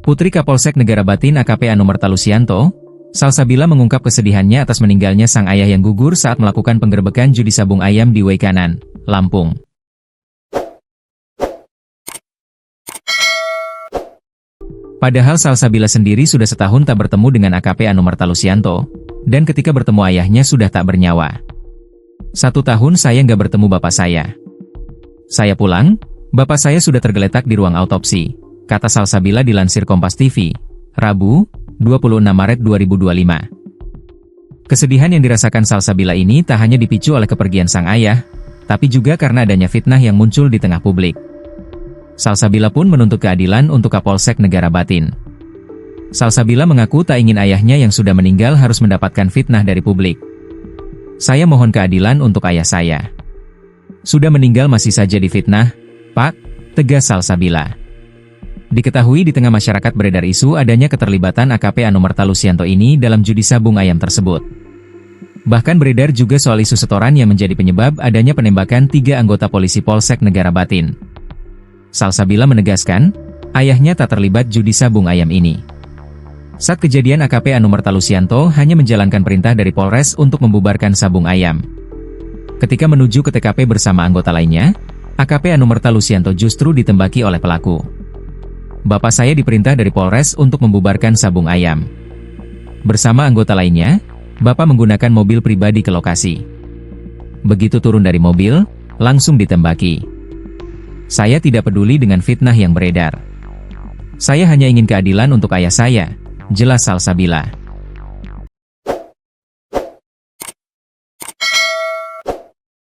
Putri Kapolsek Negara Batin AKP Anumerta Lusianto, Salsabila mengungkap kesedihannya atas meninggalnya sang ayah yang gugur saat melakukan penggerebekan judi sabung ayam di Waikanan, Lampung. Padahal Salsabila sendiri sudah setahun tak bertemu dengan AKP Anumerta Lusianto, dan ketika bertemu ayahnya sudah tak bernyawa. 1 tahun saya nggak bertemu bapak saya. Saya pulang, bapak saya sudah tergeletak di ruang autopsi, kata Salsabila dilansir Kompas TV, Rabu, 26 Maret 2025. Kesedihan yang dirasakan Salsabila ini tak hanya dipicu oleh kepergian sang ayah, tapi juga karena adanya fitnah yang muncul di tengah publik. Salsabila pun menuntut keadilan untuk Kapolsek Negara Batin. Salsabila mengaku tak ingin ayahnya yang sudah meninggal harus mendapatkan fitnah dari publik. Saya mohon keadilan untuk ayah saya. Sudah meninggal masih saja difitnah, Pak, tegas Salsabila. Diketahui di tengah masyarakat beredar isu adanya keterlibatan AKP Anumerta Lusianto ini dalam judi sabung ayam tersebut. Bahkan beredar juga soal isu setoran yang menjadi penyebab adanya penembakan 3 anggota polisi Polsek Negara Batin. Salsabila menegaskan, ayahnya tak terlibat judi sabung ayam ini. Saat kejadian AKP Anumerta Lusianto hanya menjalankan perintah dari Polres untuk membubarkan sabung ayam. Ketika menuju ke TKP bersama anggota lainnya, AKP Anumerta Lusianto justru ditembaki oleh pelaku. Bapak saya diperintah dari Polres untuk membubarkan sabung ayam. Bersama anggota lainnya, Bapak menggunakan mobil pribadi ke lokasi. Begitu turun dari mobil, langsung ditembaki. Saya tidak peduli dengan fitnah yang beredar. Saya hanya ingin keadilan untuk ayah saya, jelas Salsabila.